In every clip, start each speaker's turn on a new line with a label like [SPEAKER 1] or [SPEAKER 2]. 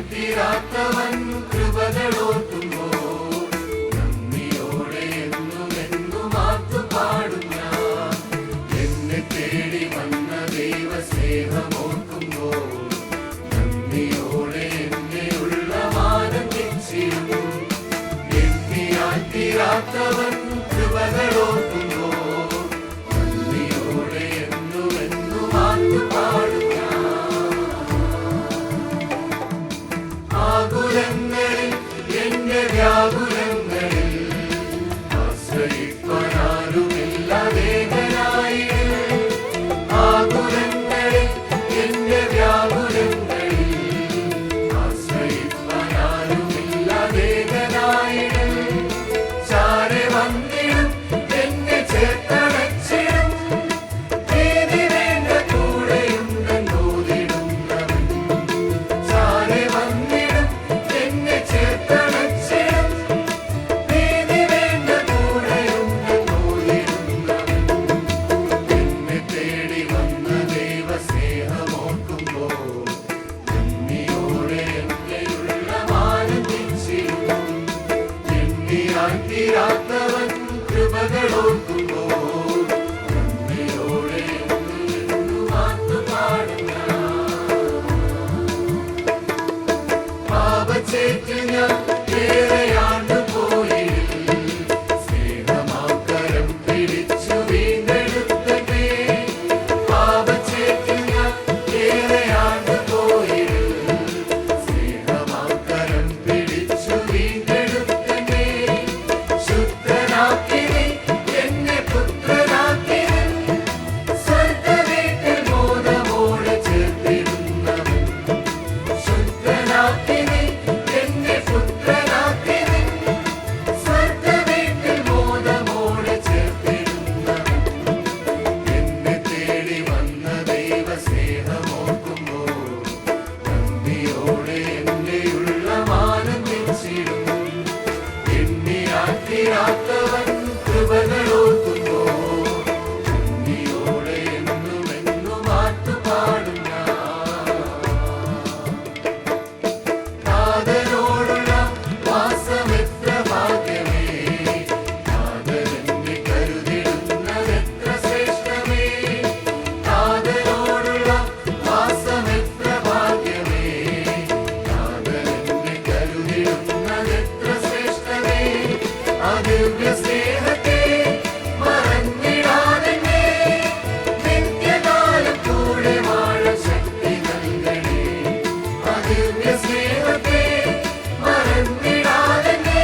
[SPEAKER 1] തീരാത്തവൻ കൃപകളോർക്കുമ്പോൾ നന്ദിയോടെ എന്നുമെന്നും ആർത്തുപാടും ഞാൻ. എന്നെ തേടി വന്ന ദൈവ സ്നേഹമോർക്കുമ്പോൾ നന്ദിയോടെ എന്നെയുള്ള ആനന്ദിച്ചിടും. എണ്ണിയാൽ തീരാത്തവൻ കൃപകളോർക്കുമ്പോൾ നന്ദിയോടെ എന്നുമെന്നും ആർത്തുപാടും ഞാൻ. ആകുലങ്ങളിൽ എന്റെ വ്യാകുലങ്ങളിൽ ആശ്രയിപ്പാനാരുമില്ല വേദനായിൽ. ആകുലങ്ങളിൽ എന്റെ വ്യാകുലങ്ങളിൽ ആശ്രയിപ്പാനാരുമില്ല വേദനായിൽ. ചാരെ വന്നിടും എന്നെ ചേർത്തണച്ചിടും. നീതി വേണ്ട കൂടെയുണ്ടെന്നോതിടുന്നവൻ. ചാരെ വന്നിടും എന്നെ ചേർത്തണച്ചിടും. നീതി വേണ്ട കൂടെയുണ്ടെന്നോതിടുന്നവൻ. എന്നെ തേടി വന്ന ദൈവ സ്നേഹമോർക്കുമ്പോൾ നന്ദിയോടെ എന്നെയുള്ള ആനന്ദിച്ചിടും. എണ്ണിയാൽ തീരാത്തവൻ കൃപകളോർക്കുമ്പോൾ നന്ദിയോടെ എന്നും ആർത്തുപാടും ഞാൻ. പാപച്ചേറ്റ് ഞാൻ ഏറെയാണ്ട് പോയിടിൽ. സ്നേഹമാക്കരം പിടിച്ചു വീണ്ടെടുത്തേ. പാപച്ചേറ്റ് ഞാൻ ഏറെയാണ്ട് പോയിടിൽ. സ്നേഹമാക്കരം പിടിച്ചു വീണ്ടെടുത്തേ. ശുദ്ധനാക്കിനി എന്നെ പുത്രനാക്കിനി. സ്വർഗ്ഗവീട്ടിൽ മോദമോടെ ചേർത്തിടുന്നവൻ. ശുദ്ധനാക്കിനി എന്നെ പുത്രനാക്കിനി. സ്വർഗ്ഗവീട്ടിൽ മോദമോടെ ചേർത്തിടുന്നവൻ. എന്നെ തേടി വന്ന ദൈവ സ്നേഹമോർക്കുമ്പോൾ നന്ദിയോടെ എന്നെയുള്ള ആനന്ദിച്ചിടും. എണ്ണിയാൽ തീരാത്തവൻ കൃപകളോർക്കുമ്പോൾ നന്ദിയോടെ എന്നുമെന്നും ആർത്തുപാടും ഞാൻ. നാഥനോടുള്ള വാസമെത്ര ഭാഗ്യമേ. നാഥനെന്നെ കരുതിടുന്നതെത്ര ശ്രേഷ്ഠമേ. നാഥനോടുള്ള വാസമെത്ര ഭാഗ്യമേ. നാഥനെന്നെ കരുതിടുന്നതെത്ര ശ്രേഷ്ഠമേ. ആ ദിവ്യ സ്നേഹത്തെ മറന്നിടാതെന്നെ നിത്യകാലം കൂടെ വാഴാൻ ശക്തി നൽകണേ. ആ ദിവ്യ സ്നേഹത്തെ മറന്നിടാതെന്നെ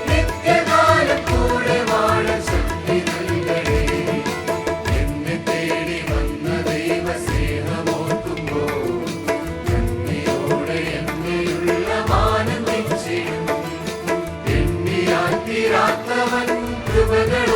[SPEAKER 1] നിത്യകാലം കൂടെ വാഴാൻ ശക്തി നൽകണേ. എന്നെ തേടി വന്ന ദൈവ സ്നേഹമോർക്കുമ്പോൾ നന്ദിയോടെ എന്നെയുള്ള ആനന്ദിച്ചിടും. എണ്ണിയാൽ തീരാത്തവൻ കൃപകൾ